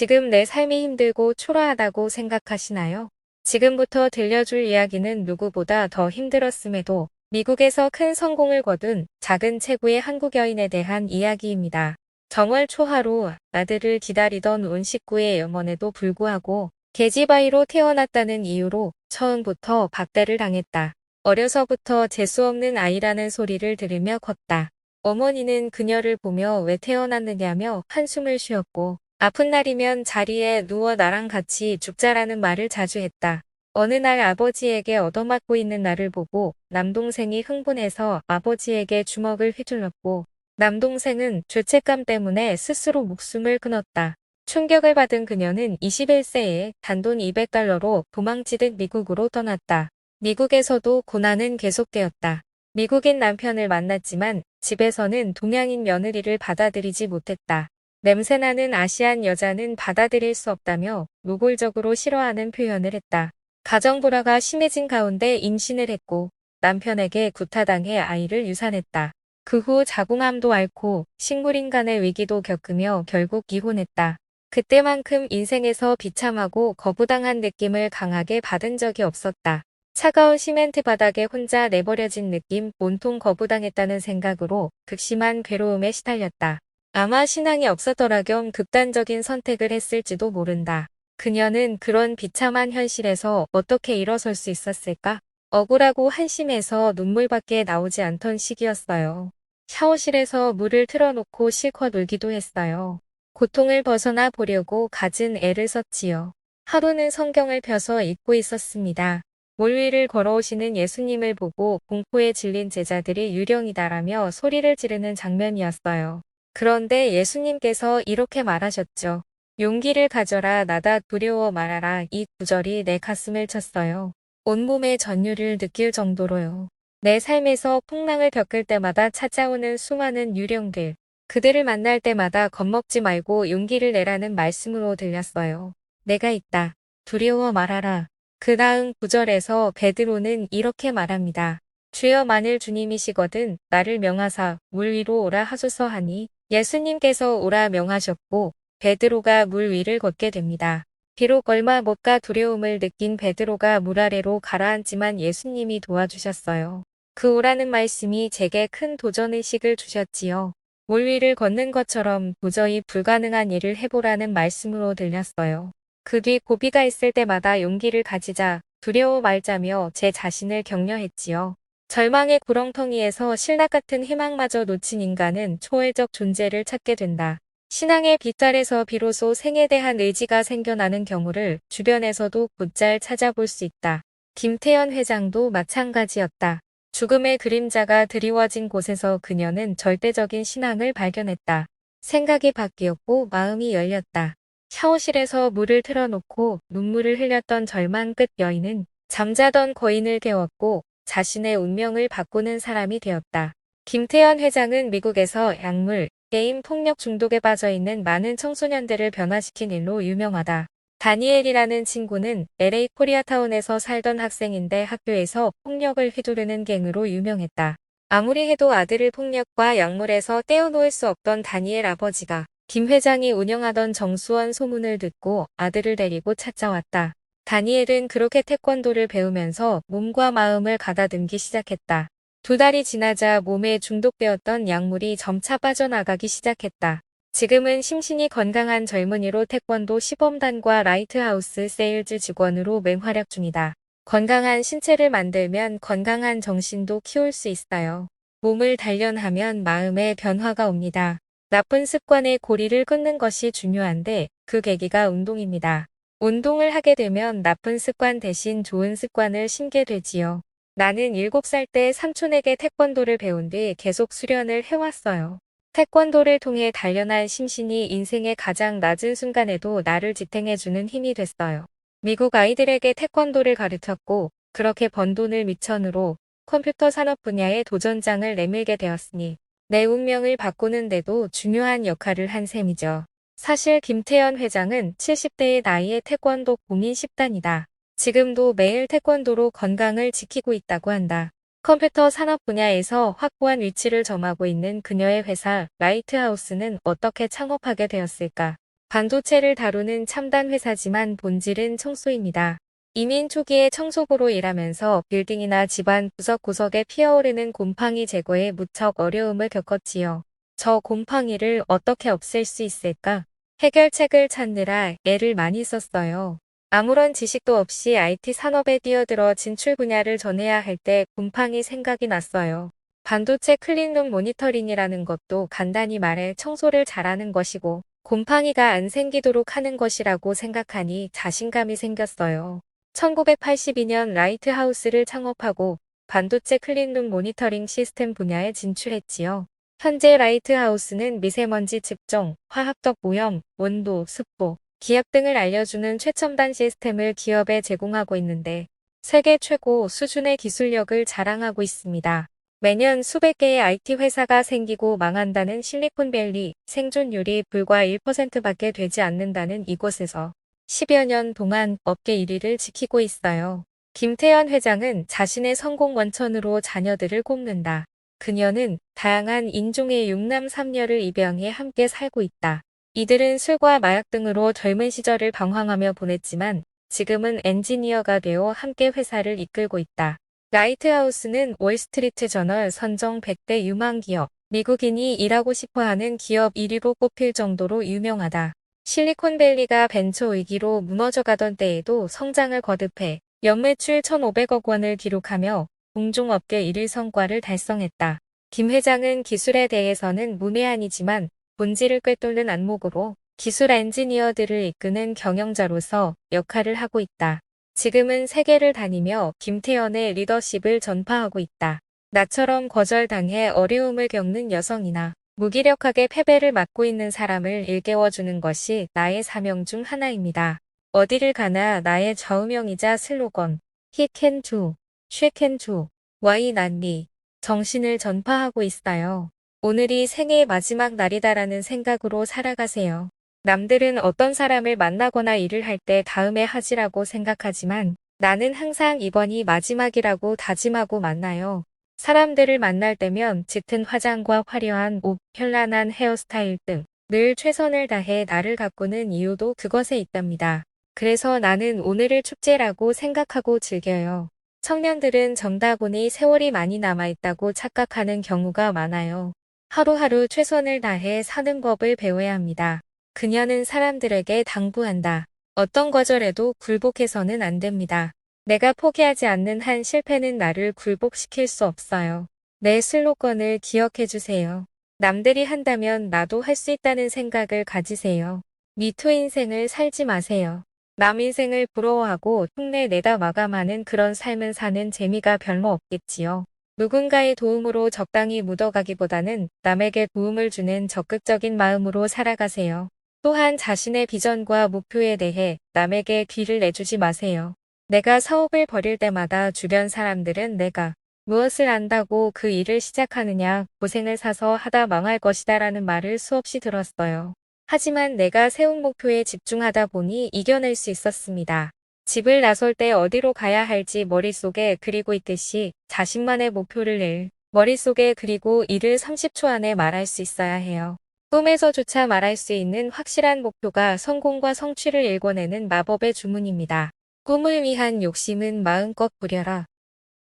지금 내 삶이 힘들고 초라하다고 생각하시나요? 지금부터 들려줄 이야기는 누구보다 더 힘들었음에도 미국에서 큰 성공을 거둔 작은 체구의 한국 여인에 대한 이야기입니다. 정월 초하루 아들을 기다리던 온 식구의 염원에도 불구하고 계집아이로 태어났다는 이유로 처음부터 박대를 당했다. 어려서부터 재수없는 아이라는 소리를 들으며 컸다. 어머니는 그녀를 보며 왜 태어났느냐며 한숨을 쉬었고 아픈 날이면 자리에 누워 나랑 같이 죽자라는 말을 자주 했다. 어느 날 아버지에게 얻어맞고 있는 나를 보고 남동생이 흥분해서 아버지에게 주먹을 휘둘렀고 남동생은 죄책감 때문에 스스로 목숨을 끊었다. 충격을 받은 그녀는 21세에 단돈 200달러로 도망치듯 미국으로 떠났다. 미국에서도 고난은 계속되었다. 미국인 남편을 만났지만 집에서는 동양인 며느리를 받아들이지 못했다. 냄새나는 아시안 여자는 받아들일 수 없다며 노골적으로 싫어하는 표현을 했다. 가정 불화가 심해진 가운데 임신을 했고 남편에게 구타당해 아이를 유산했다. 그 후 자궁암도 앓고 식물인간의 위기도 겪으며 결국 이혼했다. 그때만큼 인생에서 비참하고 거부당한 느낌을 강하게 받은 적이 없었다. 차가운 시멘트 바닥에 혼자 내버려진 느낌, 온통 거부당했다는 생각으로 극심한 괴로움에 시달렸다. 아마 신앙이 없었더라 겸 극단적인 선택을 했을지도 모른다. 그녀는 그런 비참한 현실에서 어떻게 일어설 수 있었을까? 억울하고 한심해서 눈물밖에 나오지 않던 시기였어요. 샤워실에서 물을 틀어놓고 실컷 울기도 했어요. 고통을 벗어나 보려고 갖은 애를 썼지요. 하루는 성경을 펴서 읽고 있었습니다. 물 위를 걸어오시는 예수님을 보고 공포에 질린 제자들이 유령이다라며 소리를 지르는 장면이었어요. 그런데 예수님께서 이렇게 말하셨죠. 용기를 가져라 나다 두려워 말아라. 이 구절이 내 가슴을 쳤어요. 온몸의 전율을 느낄 정도로요. 내 삶에서 풍랑을 겪을 때마다 찾아오는 수많은 유령들. 그들을 만날 때마다 겁먹지 말고 용기를 내라는 말씀으로 들렸어요. 내가 있다. 두려워 말아라. 그 다음 구절에서 베드로는 이렇게 말합니다. 주여 만일 주님이시거든 나를 명하사 물 위로 오라 하소서 하니 예수님께서 오라 명하셨고 베드로가 물 위를 걷게 됩니다. 비록 얼마 못 가 두려움을 느낀 베드로가 물 아래로 가라앉지만 예수님이 도와주셨어요. 그 오라는 말씀이 제게 큰 도전의식을 주셨지요. 물 위를 걷는 것처럼 도저히 불가능한 일을 해보라는 말씀으로 들렸어요. 그 뒤 고비가 있을 때마다 용기를 가지자 두려워 말자며 제 자신을 격려했지요. 절망의 구렁텅이에서 신락 같은 희망마저 놓친 인간은 초월적 존재를 찾게 된다. 신앙의 빗살에서 비로소 생에 대한 의지가 생겨나는 경우를 주변에서도 곧잘 찾아볼 수 있다. 김태현 회장도 마찬가지였다. 죽음의 그림자가 드리워진 곳에서 그녀는 절대적인 신앙을 발견했다. 생각이 바뀌었고 마음이 열렸다. 샤워실에서 물을 틀어놓고 눈물을 흘렸던 절망 끝 여인은 잠자던 거인을 깨웠고 자신의 운명을 바꾸는 사람이 되었다. 김태현 회장은 미국에서 약물, 게임 폭력 중독에 빠져있는 많은 청소년들을 변화시킨 일로 유명하다. 다니엘이라는 친구는 LA 코리아타운에서 살던 학생인데 학교에서 폭력을 휘두르는 갱으로 유명했다. 아무리 해도 아들을 폭력과 약물에서 떼어놓을 수 없던 다니엘 아버지가 김 회장이 운영하던 정수원 소문을 듣고 아들을 데리고 찾아왔다. 다니엘은 그렇게 태권도를 배우면서 몸과 마음을 가다듬기 시작했다. 2달이 지나자 몸에 중독되었던 약물이 점차 빠져나가기 시작했다. 지금은 심신이 건강한 젊은이로 태권도 시범단과 라이트하우스 세일즈 직원으로 맹활약 중이다. 건강한 신체를 만들면 건강한 정신도 키울 수 있어요. 몸을 단련하면 마음의 변화가 옵니다. 나쁜 습관의 고리를 끊는 것이 중요한데 그 계기가 운동입니다. 운동을 하게 되면 나쁜 습관 대신 좋은 습관을 심게 되지요. 나는 7살 때 삼촌에게 태권도를 배운 뒤 계속 수련을 해왔어요. 태권도를 통해 단련한 심신이 인생의 가장 낮은 순간에도 나를 지탱해주는 힘이 됐어요. 미국 아이들에게 태권도를 가르쳤고 그렇게 번 돈을 미천으로 컴퓨터 산업 분야의 도전장을 내밀게 되었으니 내 운명을 바꾸는데도 중요한 역할을 한 셈이죠. 사실 김태현 회장은 70대의 나이에 태권도 공인 10단이다. 지금도 매일 태권도로 건강을 지키고 있다고 한다. 컴퓨터 산업 분야에서 확고한 위치를 점하고 있는 그녀의 회사 라이트하우스는 어떻게 창업하게 되었을까? 반도체를 다루는 첨단 회사지만 본질은 청소입니다. 이민 초기에 청소부로 일하면서 빌딩이나 집안 구석구석에 피어오르는 곰팡이 제거에 무척 어려움을 겪었지요. 저 곰팡이를 어떻게 없앨 수 있을까? 해결책을 찾느라 애를 많이 썼어요. 아무런 지식도 없이 IT 산업에 뛰어들어 진출 분야를 전해야 할 때 곰팡이 생각이 났어요. 반도체 클린룸 모니터링이라는 것도 간단히 말해 청소를 잘하는 것이고 곰팡이가 안 생기도록 하는 것이라고 생각하니 자신감이 생겼어요. 1982년 라이트하우스를 창업하고 반도체 클린룸 모니터링 시스템 분야에 진출했지요. 현재 라이트하우스는 미세먼지 측정, 화학적 오염, 온도, 습도, 기압 등을 알려주는 최첨단 시스템을 기업에 제공하고 있는데 세계 최고 수준의 기술력을 자랑하고 있습니다. 매년 수백 개의 IT 회사가 생기고 망한다는 실리콘밸리, 생존율이 불과 1%밖에 되지 않는다는 이곳에서 10여 년 동안 업계 1위를 지키고 있어요. 김태현 회장은 자신의 성공 원천으로 자녀들을 꼽는다. 그녀는 다양한 인종의 6남 3녀를 입양해 함께 살고 있다. 이들은 술과 마약 등으로 젊은 시절을 방황하며 보냈지만 지금은 엔지니어가 되어 함께 회사를 이끌고 있다. 라이트하우스는 월스트리트 저널 선정 100대 유망 기업, 미국인이 일하고 싶어하는 기업 1위로 꼽힐 정도로 유명하다. 실리콘밸리가 벤처 위기로 무너져가던 때에도 성장을 거듭해 연매출 1,500억 원을 기록하며 공종업계 1위 성과를 달성했다. 김 회장은 기술에 대해서는 문외한이지만 본질을 꿰뚫는 안목으로 기술 엔지니어들을 이끄는 경영자로서 역할을 하고 있다. 지금은 세계를 다니며 김태현의 리더십을 전파하고 있다. 나처럼 거절당해 어려움을 겪는 여성이나 무기력하게 패배를 맞고 있는 사람을 일깨워주는 것이 나의 사명 중 하나입니다. 어디를 가나 나의 좌우명이자 슬로건 He can do, she can do, why not me 정신을 전파하고 있어요. 오늘이 생애의 마지막 날이다라는 생각으로 살아가세요. 남들은 어떤 사람을 만나거나 일을 할 때 다음에 하지라고 생각하지만 나는 항상 이번이 마지막이라고 다짐하고 만나요. 사람들을 만날 때면 짙은 화장과 화려한 옷, 현란한 헤어스타일 등 늘 최선을 다해 나를 가꾸는 이유도 그것에 있답니다. 그래서 나는 오늘을 축제라고 생각하고 즐겨요. 청년들은 젊다 보니 세월이 많이 남아있다고 착각하는 경우가 많아요. 하루하루 최선을 다해 사는 법을 배워야 합니다. 그녀는 사람들에게 당부한다. 어떤 거절에도 굴복해서는 안 됩니다. 내가 포기하지 않는 한 실패는 나를 굴복시킬 수 없어요. 내 슬로건을 기억해주세요. 남들이 한다면 나도 할 수 있다는 생각을 가지세요. 미투 인생을 살지 마세요. 남 인생을 부러워하고 흉내 내다 마감하는 그런 삶은 사는 재미가 별로 없겠지요. 누군가의 도움으로 적당히 묻어가기보다는 남에게 도움을 주는 적극적인 마음으로 살아가세요. 또한 자신의 비전과 목표에 대해 남에게 귀를 내주지 마세요. 내가 사업을 벌일 때마다 주변 사람들은 내가 무엇을 안다고 그 일을 시작하느냐, 고생을 사서 하다 망할 것이다 라는 말을 수없이 들었어요. 하지만 내가 세운 목표에 집중하다 보니 이겨낼 수 있었습니다. 집을 나설 때 어디로 가야 할지 머릿속에 그리고 있듯이 자신만의 목표를 늘 머릿속에 그리고 이를 30초 안에 말할 수 있어야 해요. 꿈에서조차 말할 수 있는 확실한 목표가 성공과 성취를 일궈내는 마법의 주문입니다. 꿈을 위한 욕심은 마음껏 부려라.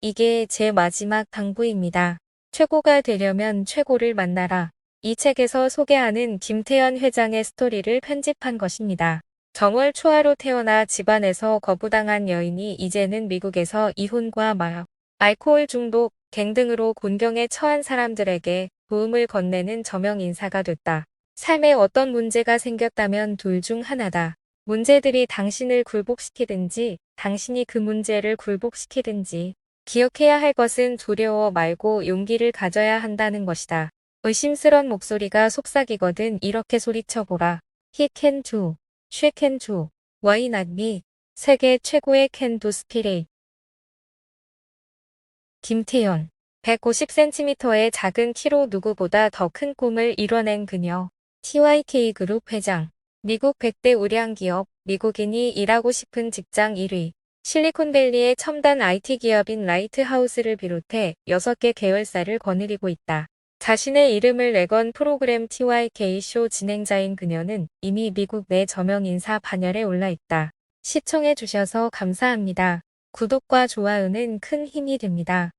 이게 제 마지막 당부입니다. 최고가 되려면 최고를 만나라. 이 책에서 소개하는 김태현 회장의 스토리를 편집한 것입니다. 정월 초하로 태어나 집안에서 거부당한 여인이 이제는 미국에서 이혼과 마약, 알코올 중독, 갱 등으로 곤경에 처한 사람들에게 도움을 건네는 저명 인사가 됐다. 삶에 어떤 문제가 생겼다면 둘 중 하나다. 문제들이 당신을 굴복시키든지 당신이 그 문제를 굴복시키든지 기억해야 할 것은 두려워 말고 용기를 가져야 한다는 것이다. 의심스런 목소리가 속삭이거든 이렇게 소리쳐보라. He can do, she can do, why not me? 세계 최고의 can do 스피릿. 김태현 150cm의 작은 키로 누구보다 더 큰 꿈을 이뤄낸 그녀. TYK그룹 회장. 미국 100대 우량 기업, 미국인이 일하고 싶은 직장 1위. 실리콘밸리의 첨단 IT 기업인 라이트하우스를 비롯해 6개 계열사를 거느리고 있다. 자신의 이름을 내건 프로그램 TYK쇼 진행자인 그녀는 이미 미국 내 저명 인사 반열에 올라 있다. 시청해주셔서 감사합니다. 구독과 좋아요는 큰 힘이 됩니다.